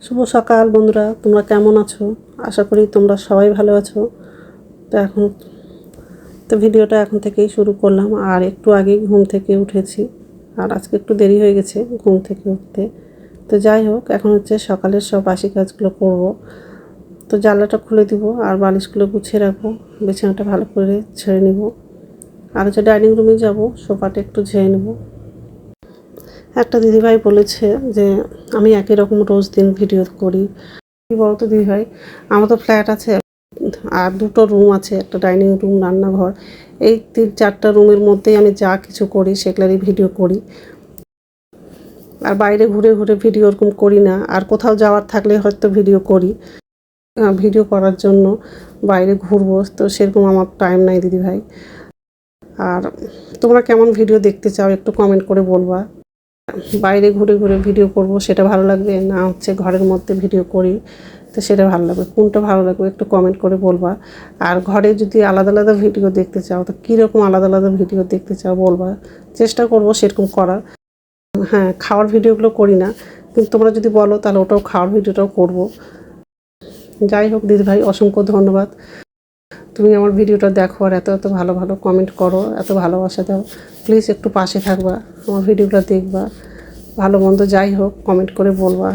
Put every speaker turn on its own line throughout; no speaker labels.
শুভ সকাল বন্ধুরা, তোমরা কেমন আছো? আশা করি তোমরা সবাই ভালো আছো। তো ভিডিওটা এখন থেকেই শুরু করলাম। আর একটু আগেই ঘুম থেকে উঠেছি, আর আজকে একটু দেরি হয়ে গেছে ঘুম থেকে উঠতে। তো যাই হোক, এখন হচ্ছে সকালের সব বাসি কাজগুলো করব। তো জানলাটা খুলে দিব আর বালিশগুলো গুছিয়ে রাখবো, বিছানাটা ভালো করে ছেড়ে নিব। আর হচ্ছে ডাইনিং রুমে যাব, সোফাটা একটু ঝেড়ে নেব। একটা দিদিভাই বলেছে যে আমি একই রকম রোজ দিন ভিডিও করি। কি বলতো দিদিভাই, আমার তো ফ্ল্যাট আছে আর দুটো রুম আছে, একটা ডাইনিং রুম, রান্নাঘর। এই 3-4টা রুমের মধ্যেই আমি যা কিছু করি সেগুলোরই ভিডিও করি। আর বাইরে ঘুরে ঘুরে ভিডিও ওরকম করি না। আর কোথাও যাওয়ার থাকলে হয়তো ভিডিও করি, ভিডিও করার জন্য বাইরে ঘুরবো, তো সেরকম আমার টাইম নাই দিদিভাই। আর তোমরা কেমন ভিডিও দেখতে চাও একটু কমেন্ট করে বলবা। বাইরে ঘুরে ঘুরে ভিডিও করব সেটা ভালো লাগবে, না হচ্ছে ঘরের মধ্যে ভিডিও করি তো সেটা ভালো লাগবে, কোনটা ভালো লাগবে একটু কমেন্ট করে বলবা। আর ঘরে যদি আলাদা আলাদা ভিডিও দেখতে চাও তো কীরকম আলাদা আলাদা ভিডিও দেখতে চাও বলবা, চেষ্টা করব সেরকম করার। হ্যাঁ, খাওয়ার ভিডিওগুলো করি না, কিন্তু তোমরা যদি বলো তাহলে ওটাও, খাওয়ার ভিডিওটাও করব। যাই হোক দিদিভাই, অসংখ্য ধন্যবাদ। তুমি আমার ভিডিওটা দেখো আর এত এত ভালো ভালো কমেন্ট করো, এত ভালোবাসা দাও। প্লিজ একটু পাশে থাকবা, আমার ভিডিওটা দেখবা, ভালো মন্দ যাই হোক কমেন্ট করে বলবা।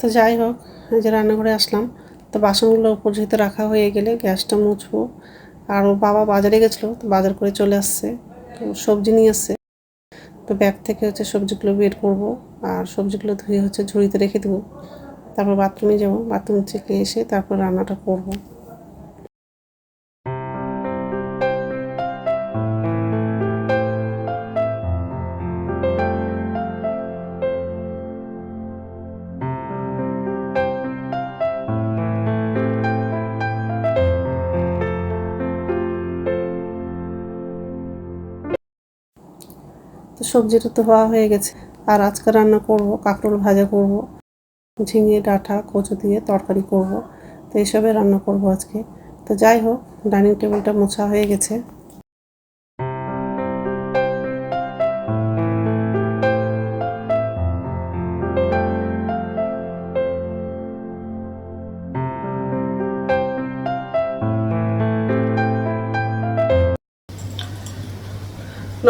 তো যাই হোক, এই যে রান্নাঘরে আসলাম। তো বাসনগুলো উপর যেহেতু রাখা হয়ে গেলে গ্যাসটা মুছবো। আর ওর বাবা বাজারে গেছিলো, তো বাজার করে চলে আসছে, তো সবজি নিয়ে আসছে। তো ব্যাগ থেকে হচ্ছে সবজিগুলো বের করব আর সবজিগুলো ধুয়ে হচ্ছে ঝুড়িতে রেখে দেবো। তারপর বাথরুমে যাবো, বাথরুম থেকে এসে তারপর রান্নাটা করব। তো সবজিটা তো হওয়া হয়ে গেছে। আর আজকে রান্না করব কাঁকরোল ভাজা করব, ঝিঙে ডাঁটা কচু দিয়ে তরকারি করব। তো এইসবে রান্না করব আজকে। তো যাই হোক, ডাইনিং টেবিলটা মোছা হয়ে গেছে।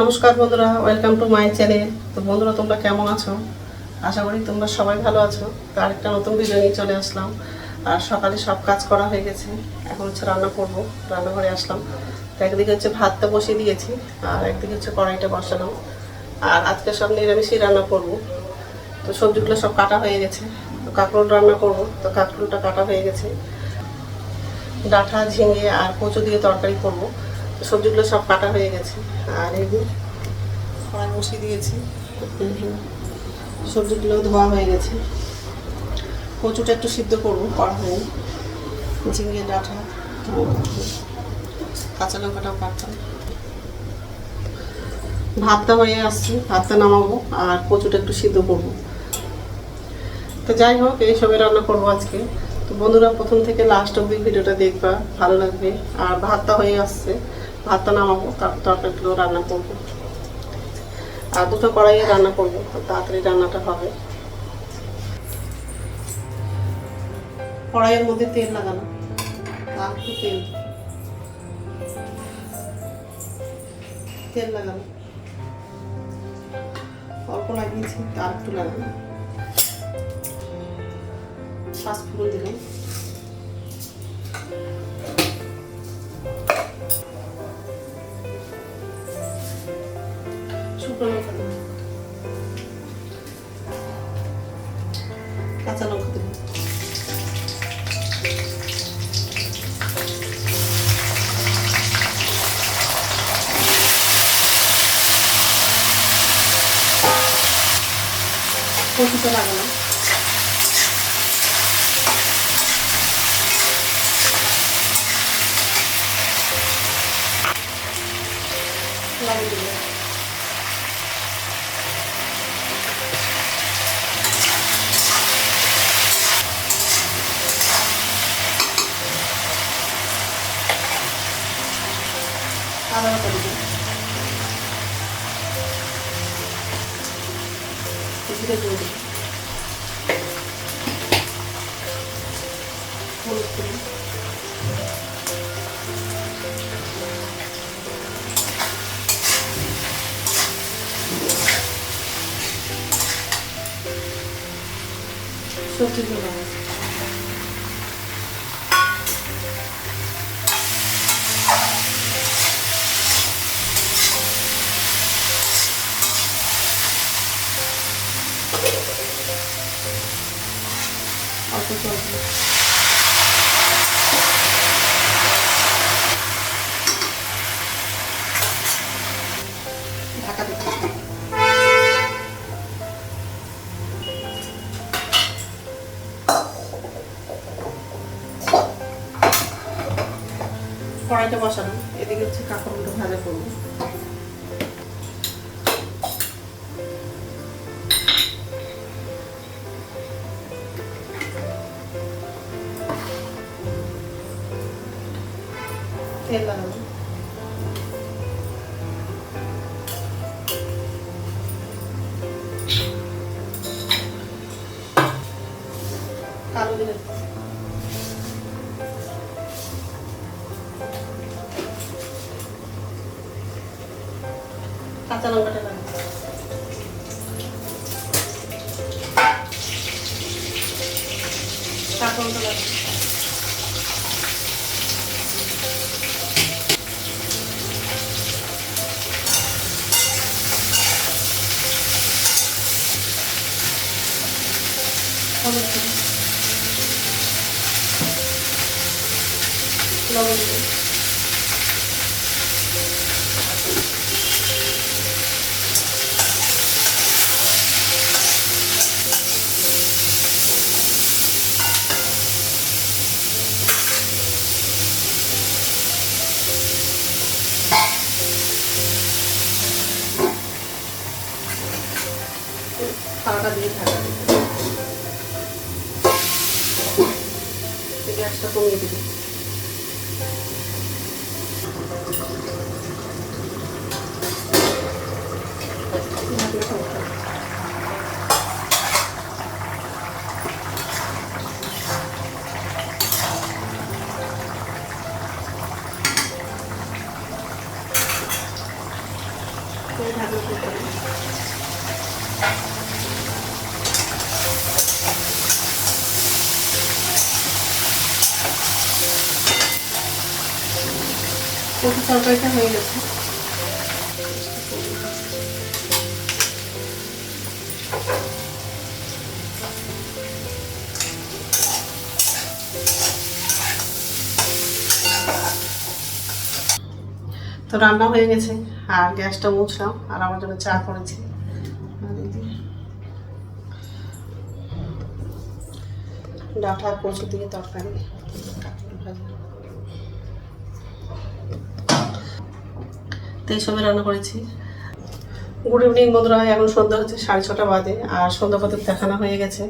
নমস্কার বন্ধুরা, ওয়েলকাম টু মাই চ্যানেল। তো বন্ধুরা, তোমরা কেমন আছো? আশা করি তোমরা সবাই ভালো আছো। তো আরেকটা নতুন ভিডিও নিয়ে চলে আসলাম। আর সকালে সব কাজ করা হয়ে গেছে, এখন হচ্ছে রান্না করবো। রান্নাঘরে আসলাম, তো একদিকে হচ্ছে ভাতটা বসিয়ে দিয়েছি আর একদিকে হচ্ছে কড়াইটা বসানো। আর আজকে সব নিরামিষই রান্না করব। তো সবজিগুলো সব কাটা হয়ে গেছে। তো কাঁকরোল রান্না করব, তো কাঁকরোলটা কাটা হয়ে গেছে। ডাঁটা ঝিঙে আর কচু দিয়ে তরকারি করব। তো সবজিগুলো সব কাটা হয়ে গেছে। আর এই কড়াই বসিয়ে দিয়েছি, সবজিগুলো ধোয়া হয়ে গেছে। কচুটা একটু সিদ্ধ করবো, করা হয়নি। ঝিঙে ডাঁটা কাঁচা লঙ্কাটাও কাটতাম। ভাতটা হয়ে আসছে, ভাতটা নামাবো আর কচুটা একটু সিদ্ধ করবো। তো যাই হোক, এইসবে রান্না করবো আজকে। তো বন্ধুরা, প্রথম থেকে লাস্ট অব্দি ভিডিওটা দেখবা, ভালো লাগবে। আর ভাতটা হয়ে আসছে, ভাতটা নামাবো, তারপর তরকারিগুলো রান্না করবো। আর দুটো কড়াইয়ে রান্না করবো, তাড়াতাড়ি রান্নাটা হবে। কড়াইয়ের মধ্যে তেল লাগানো, আর একটু তেল লাগানো, অল্প লাগিয়েছি, আর একটু লাগানো। পাঁচফোড়ন দিলাম, শুকনো লঙ্কা দিলাম, কাঁচা লঙ্কা দিলাম, কচুটা লাগালাম, লাগিয়ে দিলাম। আদা বাটা দিলাম, জিরে গুঁড়ো দিলাম, সবজিগুলো অল্প চলবে। ঢাকা দিতে কড়াইটা বসানো, এদিকে হচ্ছে কাঁকড়গুলো ভাজা করবো। তেল লাগাবো, কালো জিরে, কাঁচা লঙ্কাটা লাগবে, কাঁচা লাগবে, লবণ দিন, থালাটা দিয়ে ঢাকা দিই, গ্যাসটা কমিয়ে দিবি। কচু তরকারিটা হয়ে গেছে। তো রান্না হয়ে গেছে, আর গ্যাসটা মুছলাম, আর আমার জন্য চা করেছি। ডাঁটা কচু দিয়ে তরকারি, তো এইসবে রান্না করেছি। গুড ইভিনিং বন্ধুরা, এখন সন্ধ্যা হচ্ছে 6:30 বাজে, আর সন্ধ্যা পথে দেখানো হয়ে গেছে।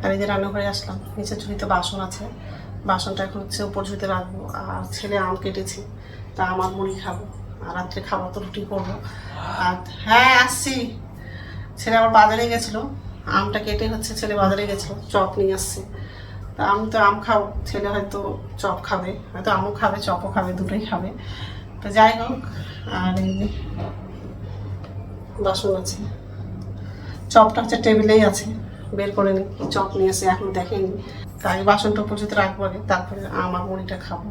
আর এই যে রান্নাঘরে আসলাম, নিচে ঝুড়িতে বাসন আছে, বাসনটা এখন হচ্ছে উপর ঝুড়িতে রাখবো। আর ছেলে আম কেটেছি, তা আমার মুড়ি খাবো, আর রাত্রে খাবার তো রুটি করবো। আর হ্যাঁ আসছি, ছেলে আবার বাজারে গেছিলো, আমটা কেটে হচ্ছে ছেলে বাজারে গেছিলো, চপ নিয়ে আসছে। তা আমি তো আম খাবো, ছেলে হয়তো চপ খাবে, হয়তো আমও খাবে চপও খাবে, দুটোই খাবে। তো যাই হোক, আর এই বাসন আছে, চপটা হচ্ছে টেবিলেই আছে, বের করে নি, চপ নিয়ে এসে এখন দেখেনি। তাই বাসনটা উপযুক্ত রাখবো আগে, তারপরে আমার মুড়িটা খাবো।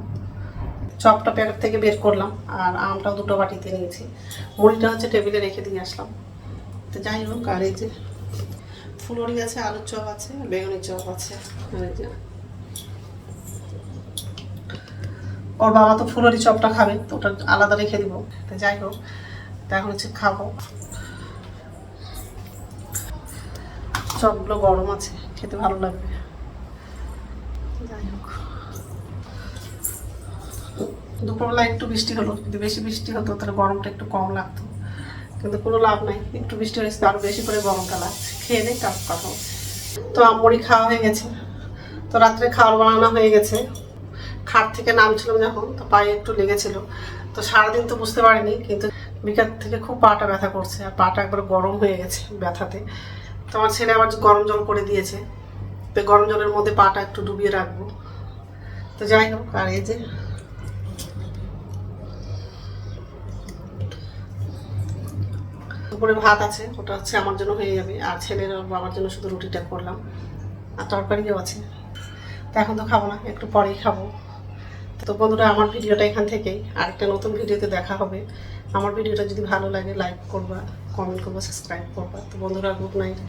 চপটা প্যাকেট থেকে বের করলাম, আর আমটাও দুটো বাটিতে নিয়েছি, মুড়িটা হচ্ছে টেবিলে রেখে দিয়ে আসলাম। তো যাই হোক, আর এই যে ফুলুরি আছে, আলুর চপ আছে, বেগুনের চপ আছে। আর এই যে ওর বাবা তো ফুলুরি চপটা খাবে, তো ওটা আলাদা রেখে দিব। তো যাই হোক, তা এখন হচ্ছে খাবো। চপগুলো গরম আছে, খেতে ভালো লাগবে। যাই হোক, দুপুরবেলা একটু বৃষ্টি হলো, যদি বেশি বৃষ্টি হতো তাহলে গরমটা একটু কম লাগতো, কিন্তু কোনো লাভ নাই, একটু বৃষ্টি হয়েছে আরও বেশি করে গরমটা লাগছে। খেয়ে নেই, তারপর কথা হচ্ছে। তো আমড়ি খাওয়া হয়ে গেছে, তো রাত্রে খাবার বানানো হয়ে গেছে। খাট থেকে নামছিলাম যখন, তো পায়ে একটু লেগেছিল, তো সারাদিন তো বুঝতে পারিনি, কিন্তু বিকাল থেকে খুব পাটা ব্যথা করছে, আর পাটা একবার গরম হয়ে গেছে ব্যথাতে। তো আমার ছেলে আবার গরম জল করে দিয়েছে, তো গরম জলের মধ্যে পাটা একটু ডুবিয়ে রাখবো। তো যাই হোক, আর এই যে দুপুরে ভাত আছে, ওটা হচ্ছে আমার জন্য হয়ে যাবে, আর ছেলের বাবার জন্য শুধু রুটিটা করলাম। আর তরকারিও আছে। তো এখন তো খাবো না, একটু পরেই খাবো। তো বন্ধুরা, আমার ভিডিওটা এখান থেকেই, আরেকটা নতুন ভিডিওতে দেখা হবে। আমার ভিডিওটা যদি ভালো লাগে লাইক করবা, কমেন্ট করবা, সাবস্ক্রাইব করবা। তো বন্ধুরা, গুড নাইট।